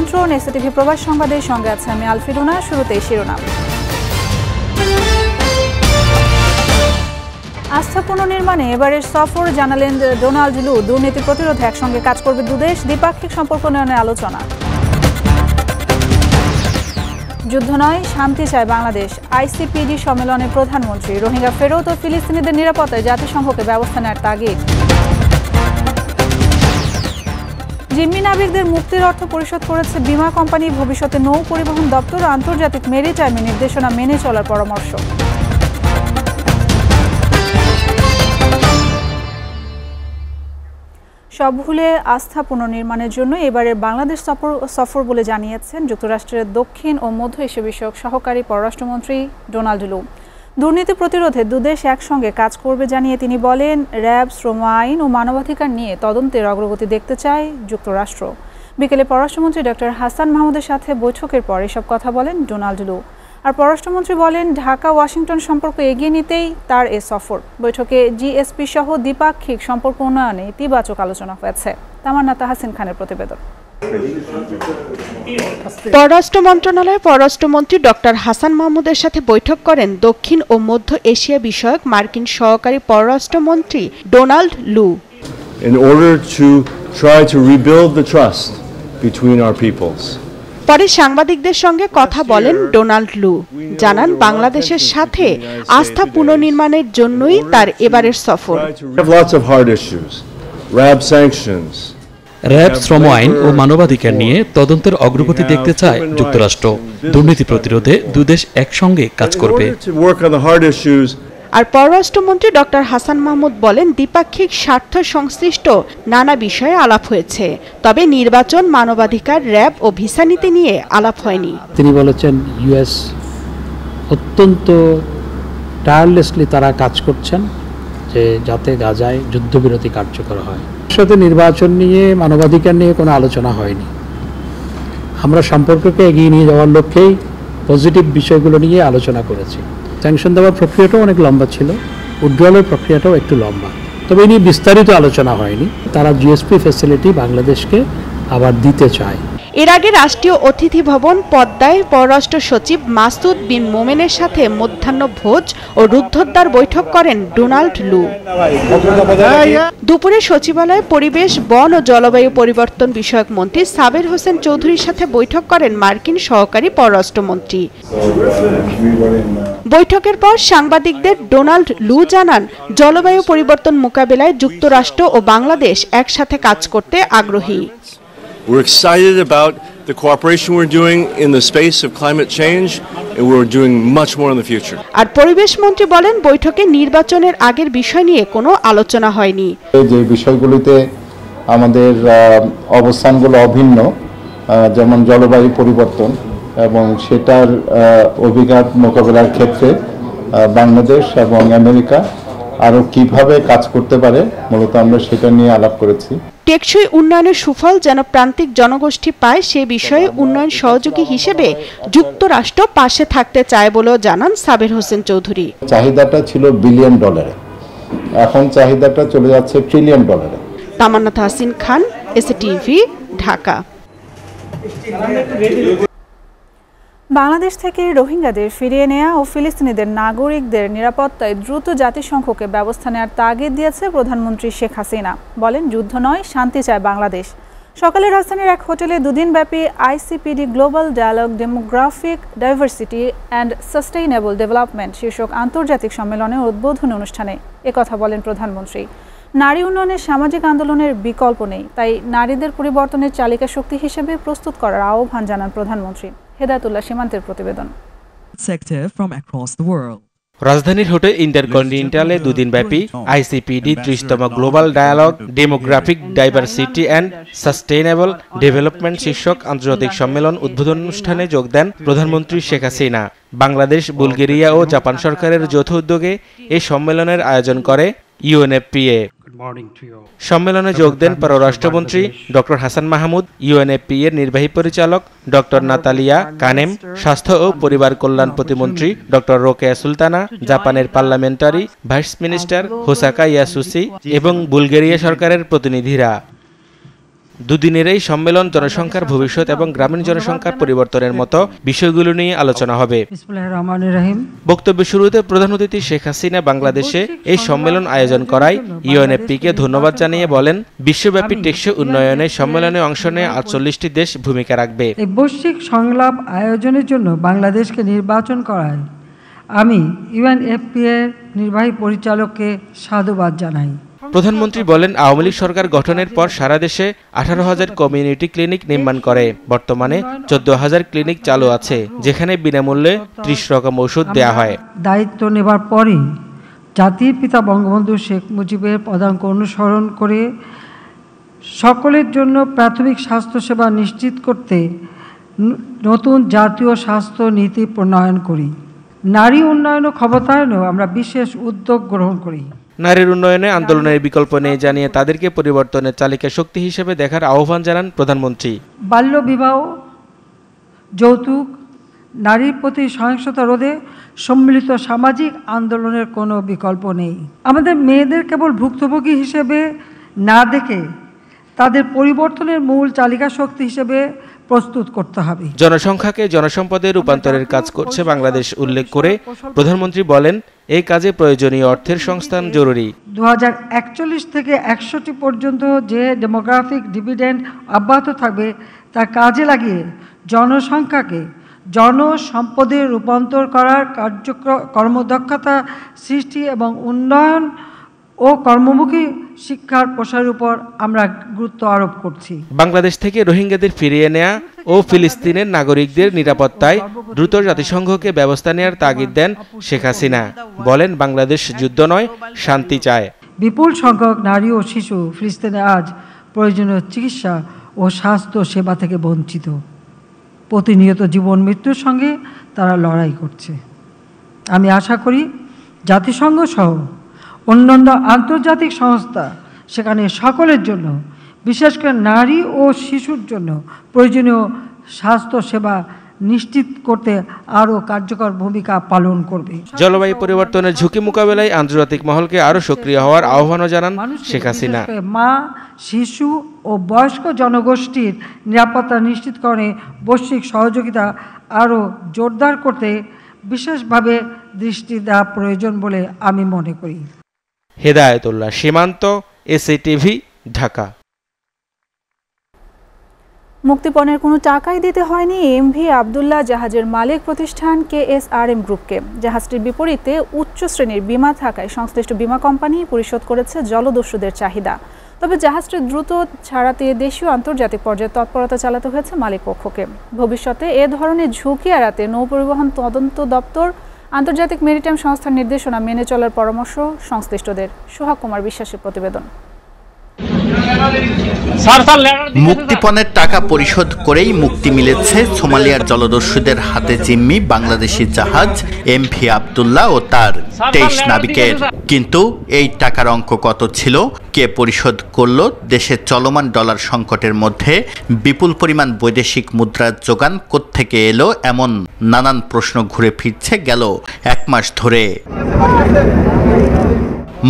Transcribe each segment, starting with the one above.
আমন্ত্রণ এসটিভি প্রবাস সংবাদের সঙ্গে আছে আমি আলফিরুনা। শুরুতেই শিরোনাম। আস্থা পুনর্নির্মাণে এবারের সফর, জানালেন ডোনাল্ড লু। দুর্নীতি প্রতিরোধে একসঙ্গে কাজ করবে দুদেশ, দ্বিপাক্ষিক সম্পর্ক উন্নয়নের আলোচনা। যুদ্ধ নয়, শান্তি চায় বাংলাদেশ, আইসিপিডি সম্মেলনে প্রধানমন্ত্রী। রোহিঙ্গা ফেরত ও ফিলিস্তিনিদের নিরাপত্তায় জাতিসংঘকে ব্যবস্থা নেওয়ার তাগিদ। জিম্মি নাবিকদের মুক্তির অর্থ পরিশোধ করেছে বিমা কোম্পানি। ভবিষ্যতে নৌ পরিবহন দপ্তর ও আন্তর্জাতিক মেরিটাইমের নির্দেশনা মেনে চলার পরামর্শ। সব ভুলে আস্থা পুনর্নির্মাণের জন্য এবারের বাংলাদেশ সফর বলে জানিয়েছেন যুক্তরাষ্ট্রের দক্ষিণ ও মধ্য এশিয়া বিষয়ক সহকারী পররাষ্ট্রমন্ত্রী ডোনাল্ড লু। দুর্নীতি প্রতিরোধে দুদেশ একসঙ্গে কাজ করবে জানিয়ে তিনি বলেন, র্যাব, শ্রম আইন ও মানবাধিকার নিয়ে তদন্তের অগ্রগতি দেখতে চায় যুক্তরাষ্ট্র। বিকেলে পররাষ্ট্রমন্ত্রী ডক্টর হাসান মাহমুদের সাথে বৈঠকের পর এসব কথা বলেন ডোনাল্ড লু। আর পররাষ্ট্রমন্ত্রী বলেন, ঢাকা ওয়াশিংটন সম্পর্ক এগিয়ে নিতেই তার এ সফর। বৈঠকে জিএসপি সহ দ্বিপাক্ষিক সম্পর্ক উন্নয়নে ইতিবাচক আলোচনা হয়েছে। তামান্না তাহসিন খানের প্রতিবেদন। পররাষ্ট্র মন্ত্রণালয়ে পররাষ্ট্রমন্ত্রী ডক্টর হাসান মাহমুদের সাথে বৈঠক করেন দক্ষিণ ও মধ্য এশিয়া বিষয়ক মার্কিন সহকারী পররাষ্ট্রমন্ত্রী ডোনাল্ড লু। In order to try to rebuild the trust between our peoples. পরে সাংবাদিকদের সঙ্গে কথা বলেন ডোনাল্ড লু। জানান, বাংলাদেশের সাথে আস্থা পুনর্নির্মাণের জন্যই তার এবারের সফর। র্যাব, শ্রম আইন ও মানবাধিকার নিয়ে তদন্তের অগ্রগতি দেখতে চায় যুক্তরাষ্ট্র। দুর্নীতি প্রতিরোধে দুদেশ একসঙ্গে কাজ করবে। আর পররাষ্ট্রমন্ত্রী ডক্টর হাসান মাহমুদ বলেন, দ্বিপাক্ষিক স্বার্থ সংশ্লিষ্ট নানা বিষয়ে আলাপ হয়েছে, তবে নির্বাচন, মানবাধিকার, র্যাব ও ভিসা নীতি নিয়ে আলাপ হয়নি। তিনি বলেছেন, ইউএস অত্যন্ত টায়ারলেসলি তারা কাজ করছেন যে যাতে গাজায় যুদ্ধবিরতি কার্যকর হয়। সাথে নির্বাচন নিয়ে, মানবাধিকার নিয়ে কোনো আলোচনা হয়নি। আমরা সম্পর্ককে এগিয়ে নিয়ে যাওয়ার লক্ষ্যেই পজিটিভ বিষয়গুলো নিয়ে আলোচনা করেছি। স্যাংশন দেওয়ার প্রক্রিয়াটাও অনেক লম্বা ছিল, উইথড্রয়ালের প্রক্রিয়াটাও একটু লম্বা, তবে এই নিয়ে বিস্তারিত আলোচনা হয়নি। তারা জিএসপি ফ্যাসিলিটি বাংলাদেশকে আবার দিতে চায়। এর আগে রাষ্ট্রীয় অতিথি ভবন পদ্মায় পররাষ্ট্র সচিব মাসুদ বিন মোমেনের সাথে মধ্যাহ্ন ভোজ ও রুদ্ধদ্বার বৈঠক করেন ডোনাল্ড লু। দুপুরে সচিবালয়ে পরিবেশ, বন ও জলবায়ু পরিবর্তন বিষয়ক মন্ত্রী সাবের হোসেন চৌধুরীর সাথে বৈঠক করেন মার্কিন সহকারী পররাষ্ট্রমন্ত্রী। বৈঠকের পর সাংবাদিকদের ডোনাল্ড লু জানান, জলবায়ু পরিবর্তন মোকাবেলায় যুক্তরাষ্ট্র ও বাংলাদেশ একসাথে কাজ করতে আগ্রহী। We're excited about the cooperation we're doing in the space of climate change, and we're doing much more in the future. আর পরিবেশ মন্ত্রী বলেন, বৈঠকে নির্বাচনের আগের বিষয় নিয়ে কোনো আলোচনা হয়নি। যে বিষয়গুলিতে আমাদের অবস্থানগুলো অভিন্ন, যেমন জলবায়ু পরিবর্তন এবং সেটার অভিঘাত মোকাবেলার ক্ষেত্রে বাংলাদেশ এবং আমেরিকা আরো কিভাবে কাজ করতে পারে, মূলত আমরা সেটা নিয়ে আলাপ করেছি। টেকসই উন্নয়নের সুফল যেন প্রান্তিক জনগোষ্ঠী পায়, সে বিষয়ে উন্নয়ন সহযোগী হিসেবে যুক্তরাষ্ট্র পাশে থাকতে চায় বলেও জানান সাবের হোসেন চৌধুরী। চাহিদাটা ছিল $1 বিলিয়ন, এখন চাহিদাটা চলে যাচ্ছে $1 ট্রিলিয়ন। তামান্না তাহসিন খান, এসটিভি, ঢাকা। বাংলাদেশ থেকে রোহিঙ্গাদের ফিরিয়ে নেওয়া ও ফিলিস্তিনিদের নাগরিকদের নিরাপত্তায় দ্রুত জাতিসংঘকে ব্যবস্থা নেওয়ার তাগিদ দিয়েছে প্রধানমন্ত্রী শেখ হাসিনা। বলেন, যুদ্ধ নয়, শান্তি চায় বাংলাদেশ। সকালে রাজধানীর এক হোটেলে দুদিনব্যাপী ICPD global dialogue demographic diversity and sustainable development শীর্ষক আন্তর্জাতিক সম্মেলনের উদ্বোধনী অনুষ্ঠানে একথা বলেন প্রধানমন্ত্রী। নারী উন্নয়নের সামাজিক আন্দোলনের বিকল্প নেই, তাই নারীদের পরিবর্তনের চালিকা শক্তি হিসেবে প্রস্তুত করার আহ্বান জানান প্রধানমন্ত্রী। হেদায়েতুল্লাহ সীমান্তের প্রতিবেদন। রাজধানীর হোটেল ইন্টারকন্টিনেন্টালে দুদিনব্যাপী আইসিপিডি 30তম global dialogue demographic diversity and sustainable development শীর্ষক আন্তর্জাতিক সম্মেলন উদ্বোধন অনুষ্ঠানে যোগ দেন প্রধানমন্ত্রী শেখ হাসিনা। বাংলাদেশ, বুলগেরিয়া ও জাপান সরকারের যৌথ উদ্যোগে এই সম্মেলনের আয়োজন করে ইউএনএফপিএ। সম্মেলনে যোগ দেন পররাষ্ট্রমন্ত্রী ডক্টর হাসান মাহমুদ, ইউএনএফপি এর নির্বাহী পরিচালক ডক্টর নাতালিয়া কানেম, স্বাস্থ্য ও পরিবার কল্যাণ প্রতিমন্ত্রী ডক্টর রোকেয়া সুলতানা, জাপানের পার্লামেন্টারি ভাইস মিনিস্টার হোসাকা ইয়াসুসি এবং বুলগেরিয়া সরকারের প্রতিনিধিরা। দুদিনের এই সম্মেলন জনসংখ্যার ভবিষ্যৎ এবং গ্রামীণ জনসংখ্যার পরিবর্তনের মতো বিষয়গুলো নিয়ে আলোচনা হবে। বক্তব্য শুরুতে প্রধান অতিথি শেখ হাসিনা বাংলাদেশে এই সম্মেলন আয়োজন করায় ইউএনএফপিকে ধন্যবাদ জানিয়ে বলেন, বিশ্বব্যাপী টেকসই উন্নয়নে সম্মেলনে অংশ নিয়ে 48টি দেশ ভূমিকা রাখবে। এই বৈশ্বিক সংলাপ আয়োজনের জন্য বাংলাদেশকে নির্বাচন করায় আমি ইউএনএফপি এর নির্বাহী পরিচালককে সাধুবাদ জানাই। প্রধানমন্ত্রী বলেন, আওয়ামী লীগ সরকার গঠনের পর সারা দেশে 18,000 কমিউনিটি ক্লিনিক নির্মাণ করে। বর্তমানে 14,000 ক্লিনিক চালু আছে, যেখানে বিনামূল্যে 30 রকম ওষুধ দেয়া হয়। দায়িত্ব নেবার পরই জাতির পিতা বঙ্গবন্ধু শেখ মুজিবের পদাঙ্ক অনুসরণ করে সকলের জন্য প্রাথমিক স্বাস্থ্যসেবা নিশ্চিত করতে নতুন জাতীয় স্বাস্থ্য নীতি প্রণয়ন করি। নারী উন্নয়ন ও ক্ষমতায়নেও আমরা বিশেষ উদ্যোগ গ্রহণ করি। নারীর উন্নয়নে আন্দোলনের বিকল্প নেই জানিয়ে তাদেরকে পরিবর্তনের চালিকা শক্তি হিসেবে দেখার আহ্বান জানান প্রধানমন্ত্রী। বাল্যবিবাহ, যৌতুক, নারীর প্রতি সহিংসতা রোধে সম্মিলিত সামাজিক আন্দোলনের কোনো বিকল্প নেই। আমাদের মেয়েদের কেবল ভুক্তভোগী হিসেবে না দেখে তাদের পরিবর্তনের মূল চালিকা শক্তি হিসেবে প্রস্তুত করতে হবে। জনসংখ্যাকে জনসম্পদে রূপান্তরের কাজ করছে বাংলাদেশ উল্লেখ করে প্রধানমন্ত্রী বলেন, এই কাজে প্রয়োজনীয় অর্থের সংস্থান জরুরি। 2041 থেকে 100টি পর্যন্ত যে ডেমোগ্রাফিক ডিভিডেন্ড অব্যাহত থাকবে তা কাজে লাগিয়ে জনসংখ্যাকে জনসম্পদে রূপান্তর করার কর্মদক্ষতা সৃষ্টি এবং উন্নয়ন ও কর্মমুখী শিক্ষার প্রসারের উপর আমরা গুরুত্ব আরোপ করছি। বাংলাদেশ থেকে রোহিঙ্গাদের ফিরিয়ে নেওয়া ও ফিলিস্তিনের নাগরিকদের নিরাপত্তায় দ্রুত জাতিসংঘকে ব্যবস্থা নেওয়ার তাগিদ দেন শেখ হাসিনা। বলেন, বাংলাদেশ যুদ্ধ নয়, শান্তি চায়। বিপুল সংখ্যক নারী ও শিশু ফিলিস্তিনে আজ প্রয়োজনীয় চিকিৎসা ও স্বাস্থ্য সেবা থেকে বঞ্চিত। প্রতিনিয়ত জীবন মৃত্যুর সঙ্গে তারা লড়াই করছে। আমি আশা করি জাতিসংঘ সহ অন্যান্য আন্তর্জাতিক সংস্থা সেখানে সকলের জন্য, বিশেষ করে নারী ও শিশুর জন্য প্রয়োজনীয় স্বাস্থ্য সেবা নিশ্চিত করতে আরও কার্যকর ভূমিকা পালন করবে। জলবায়ু পরিবর্তনের ঝুঁকি মোকাবেলায় আন্তর্জাতিক মহলকে আরও সক্রিয় হওয়ার আহ্বানও জানান শেখ হাসিনা। মা, শিশু ও বয়স্ক জনগোষ্ঠীর নিরাপত্তা নিশ্চিতকরণে বৈশ্বিক সহযোগিতা আরও জোরদার করতে বিশেষভাবে দৃষ্টি দেওয়া প্রয়োজন বলে আমি মনে করি। হেদায়েতুল্লাহ সীমান্ত, এসএটিভি, ঢাকা। মুক্তিপণের কোনো টাকাই দিতে হয়নি এমভি আবদুল্লাহ জাহাজের মালিক প্রতিষ্ঠান কেএসআরএম গ্রুপকে। জাহাজটির বিপরীতে উচ্চ শ্রেণীর বিমা থাকায় সংশ্লিষ্ট বিমা কোম্পানি পরিশোধ করেছে জলদস্যুদের চাহিদা। তবে জাহাজটি দ্রুত ছাড়াতে দেশীয় আন্তর্জাতিক পর্যায়ে তৎপরতা চালাতে হয়েছে মালিক পক্ষকে। ভবিষ্যতে এ ধরনের ঝুঁকি এড়াতে নৌপরিবহন তদন্ত দপ্তর আন্তর্জাতিক মেরিটাইম সংস্থার নির্দেশনা মেনে চলার পরামর্শ সংশ্লিষ্টদের। সোহাগ কুমার বিশ্বাসের প্রতিবেদন। মুক্তিপণের টাকা পরিশোধ করেই মুক্তি মিলেছে সোমালিয়ার জলদস্যুদের হাতে জিম্মি বাংলাদেশি জাহাজ এমভি আবদুল্লাহ ও তার 23 নাবিকের। কিন্তু এই টাকার অঙ্ক কত ছিল, কে পরিশোধ করল? দেশের চলমান ডলার সংকটের মধ্যে বিপুল পরিমাণ বৈদেশিক মুদ্রার যোগান কোত্থেকে এলো, এমন নানান প্রশ্ন ঘুরে ফিরছে গেল 1 মাস ধরে।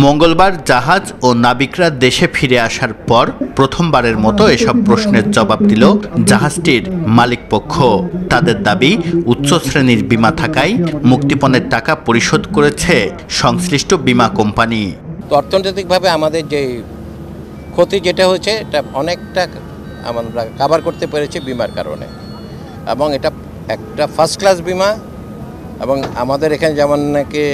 মঙ্গলবার জাহাজ ও নাবিকরা দেশে ফিরে আসার পর প্রথমবারের মতো এসব প্রশ্নের জবাব দিল জাহাজটির মালিকপক্ষ। তাদের দাবি, উচ্চ শ্রেণীর বিমা থাকায় মুক্তিপণের টাকা পরিশোধ করেছে সংশ্লিষ্ট বিমা কোম্পানি। অর্থনৈতিকভাবে আমাদের যে ক্ষতি যেটা হয়েছে এটা অনেকটা আমরা কভার করতে পেরেছি বিমার কারণে, এবং এটা একটা ফার্স্ট ক্লাস বিমা। এবং আমাদের এখানে যেমন নাকি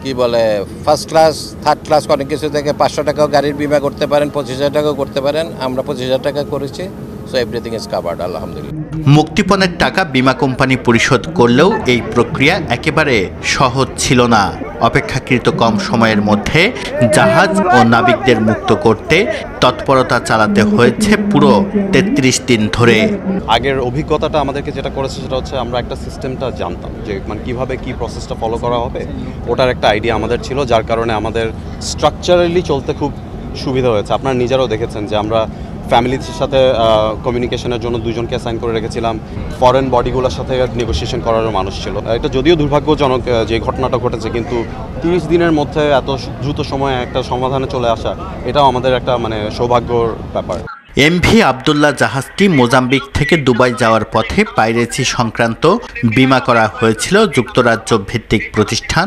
কি বলে ফার্স্ট ক্লাস, থার্ড ক্লাস, অনেক কিছু থেকে 500 টাকাও গাড়ির বিমা করতে পারেন, 25,000 টাকাও করতে পারেন। আমরা 25,000 টাকা করেছি। সো এভরিথিং ইজ কাভার্ড, আলহামদুলিল্লাহ। মুক্তিপণের টাকা বিমা কোম্পানি পরিশোধ করলেও এই প্রক্রিয়া একেবারে সহজ ছিল না। অপেক্ষাকৃত কম সময়ের মধ্যে জাহাজ ও নাবিকদের মুক্ত করতে তৎপরতা চালাতে হয়েছে পুরো 33 দিন ধরে। আগের অভিজ্ঞতাটা আমাদেরকে যেটা করেছে সেটা হচ্ছে আমরা একটা সিস্টেমটা জানতাম যে মানে কিভাবে কি প্রসেসটা ফলো করা হবে, ওটার একটা আইডিয়া আমাদের ছিল, যার কারণে আমাদের স্ট্রাকচারালি চলতে খুব সুবিধা হয়েছে। আপনারা নিজেরাও দেখেছেন যে আমরা ফ্যামিলির সাথে কমিউনিকেশনের জন্য 2 জনকে অ্যাসাইন করে রেখেছিলাম, ফরেন বডিগুলোর সাথে নেগোসিয়েশন করারও মানুষ ছিল। এটা যদিও দুর্ভাগ্যজনক যে ঘটনাটা ঘটেছে, কিন্তু 30 দিনের মধ্যে এত দ্রুত সময়ে একটা সমাধানে চলে আসা, এটাও আমাদের একটা মানে সৌভাগ্যর ব্যাপার। এমভি আব্দুল্লাহ জাহাজটি মোজাম্বিক থেকে দুবাই যাওয়ার পথে পাইরেসি সংক্রান্ত বীমা করা হয়েছিল যুক্তরাজ্য ভিত্তিক প্রতিষ্ঠান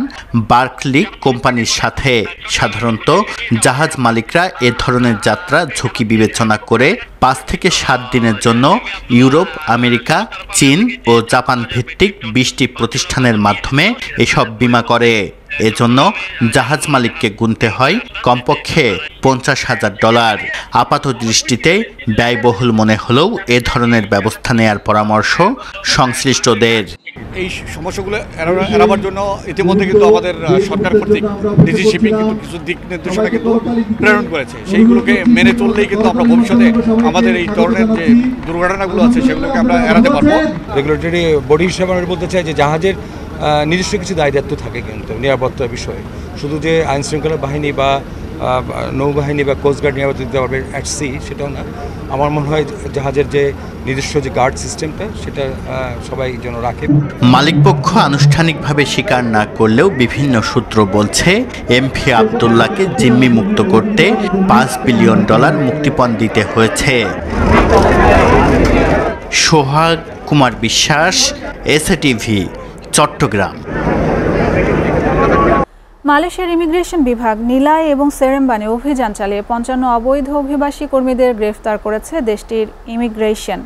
বার্কলি কোম্পানির সাথে। সাধারণত জাহাজ মালিকরা এ ধরনের যাত্রা ঝুঁকি বিবেচনা করে 5 থেকে 7 দিনের জন্য ইউরোপ, আমেরিকা, চীন ও জাপান ভিত্তিক 20টি প্রতিষ্ঠানের মাধ্যমে এসব বীমা করে। এজন্য জাহাজ মালিককে গুনতে হয় কমপক্ষে $50,000। আপাত দৃষ্টিতে ব্যয়বহুল মনে হলেও এ ধরনের ব্যবস্থা নেয়ার পরামর্শ সংশ্লিষ্টদের। এই সমস্যাগুলো এড়াবার জন্য ইতিমধ্যে কিন্তু আমাদের সরকার কর্তৃক ডিজি শিপিং কিন্তু কিছু দিক নির্দেশনা কিন্তু প্রেরণ করেছে। সেইগুলোকে মেনে চললেই কিন্তু আমরা ভবিষ্যতে আমাদের এই ধরনের যে দুর্ঘটনাগুলো আছে সেগুলোকে আমরা এড়াতে পারবো। রেগুলেটরি বডি হিসেবে আমরা বলতে চাই যে জাহাজের নিজস্ব কিছু দায় দায়িত্ব থাকে কিন্তু নিরাপত্তার বিষয়ে। শুধু যে আইন শৃঙ্খলা বাহিনী বা নৌবাহিনী বা কোস্টগার্ড নিরাপত্তা দিতে পারবে অ্যাট সি সেটাও না। আমার মনে হয় জাহাজের যে নিজস্ব যে গার্ড সিস্টেমটা সেটা সবাই যেন রাখে। মালিকপক্ষ আনুষ্ঠানিকভাবে স্বীকার না করলেও বিভিন্ন সূত্র বলছে এমভি আব্দুল্লাহকে জিম্মি মুক্ত করতে $5 বিলিয়ন মুক্তিপণ দিতে হয়েছে। সোহাগ কুমার বিশ্বাস, এসএটিভি, চট্টগ্রাম। মালয়েশিয়ার ইমিগ্রেশন বিভাগ নিলাই এবং সেরেম্বানে অভিযান চালিয়ে 55 অবৈধ অভিবাসী কর্মীদের গ্রেফতার করেছে দেশটির immigration.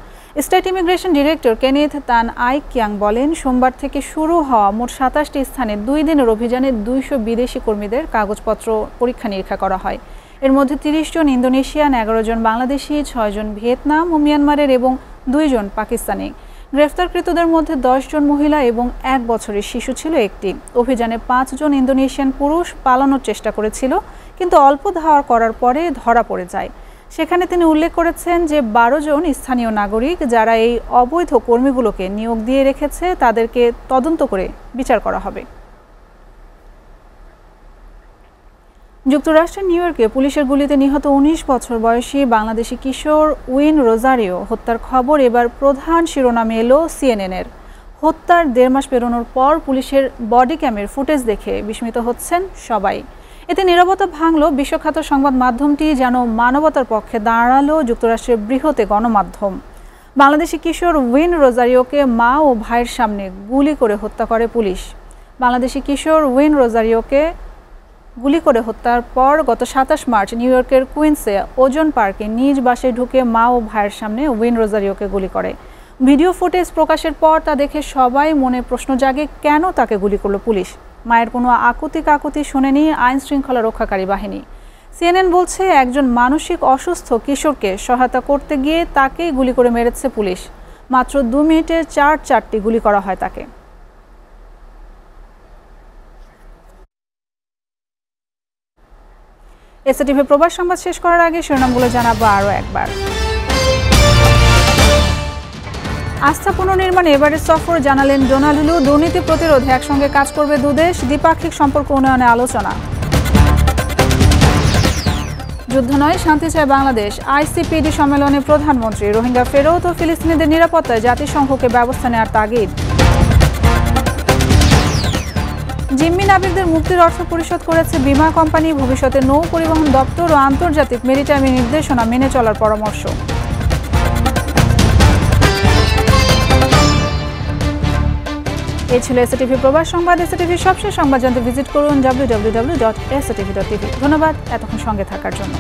State immigration director Kenneth তান আই কিয়াং বলেন, সোমবার থেকে শুরু হওয়া মোট 27টি স্থানে 2 দিনের অভিযানে 200 বিদেশি কর্মীদের কাগজপত্র পরীক্ষা নিরীক্ষা করা হয়। এর মধ্যে 30 জন ইন্দোনেশিয়ান, 11 জন বাংলাদেশি, 6 জন ভিয়েতনাম ও মিয়ানমারের এবং 2 জন পাকিস্তানি। গ্রেফতারকৃতদের মধ্যে 10 জন মহিলা এবং 1 বছরের শিশু ছিল একটি। অভিযানে 5 জন ইন্দোনেশিয়ান পুরুষ পালানোর চেষ্টা করেছিল, কিন্তু অল্প ধাওয়া করার পরে ধরা পড়ে যায়। সেখানে তিনি উল্লেখ করেছেন যে 12 জন স্থানীয় নাগরিক যারা এই অবৈধ কর্মীগুলোকে নিয়োগ দিয়ে রেখেছে তাদেরকে তদন্ত করে বিচার করা হবে। যুক্তরাষ্ট্রের নিউ ইয়র্কে পুলিশের গুলিতে নিহত 19 বছর বয়সী বাংলাদেশি কিশোর উইন রোজারিও হত্যার খবর এবার প্রধান শিরোনামে এলো সিএনএনের। হত্যার 1.5 মাস পেরোনোর পর পুলিশের বডি ক্যামের ফুটেজ দেখে বিস্মিত হচ্ছেন সবাই। এতে নীরবতা ভাঙল বিশ্বখ্যাত সংবাদ মাধ্যমটি, যেন মানবতার পক্ষে দাঁড়ালো যুক্তরাষ্ট্রের বৃহৎ গণমাধ্যম। বাংলাদেশি কিশোর উইন রোজারিওকে মা ও ভাইয়ের সামনে গুলি করে হত্যা করে পুলিশ। বাংলাদেশি কিশোর উইন রোজারিওকে গুলি করে হত্যার পর গত 27 মার্চ নিউ ইয়র্কের কুইন্সে ওজন পার্কে নিজ বাসায় ঢুকে মা ও ভাইয়ের সামনে উইন রোজারিওকে গুলি করে। ভিডিও ফুটেজ প্রকাশের পর তা দেখে সবাই মনে প্রশ্ন জাগে, কেন তাকে গুলি করলো পুলিশ? মায়ের কোনো আকুতি কাকুতি শোনেনি আইন শৃঙ্খলা রক্ষাকারী বাহিনী। সিএনএন বলছে, একজন মানসিক অসুস্থ কিশোরকে সহায়তা করতে গিয়ে তাকেই গুলি করে মেরেছে পুলিশ। মাত্র 2 মিনিটে 4টি গুলি করা হয় তাকে। এসএটিভি প্রবাস সংবাদ শেষ করার আগে শিরোনামগুলো জানাবো আরও একবার। আস্থা পুনর্নির্মাণে এবারের সফর, জানালেন ডোনাল্ড। দুর্নীতি প্রতিরোধে একসঙ্গে কাজ করবে দুদেশ, দ্বিপাক্ষিক সম্পর্ক উন্নয়নে আলোচনা। যুদ্ধ নয়, শান্তি চায় বাংলাদেশ, আইসিপিডি সম্মেলনে প্রধানমন্ত্রী। রোহিঙ্গা ফেরত ও ফিলিস্তিনিদের নিরাপত্তায় জাতিসংঘকে ব্যবস্থা নেওয়ার তাগিদ। জিম্মি নাবিকদের মুক্তির অর্থ পরিশোধ করেছে বিমা কোম্পানি। ভবিষ্যতে নৌ পরিবহন দপ্তর ও আন্তর্জাতিক মেরিটাইম নির্দেশনা মেনে চলার পরামর্শ। এই ছিল এসএটিভি প্রবাস সংবাদ। এসএটিভির সবশেষ সংবাদ জানতে ভিজিট করুন www.satv.tv। ধন্যবাদ এতক্ষণ সঙ্গে থাকার জন্য।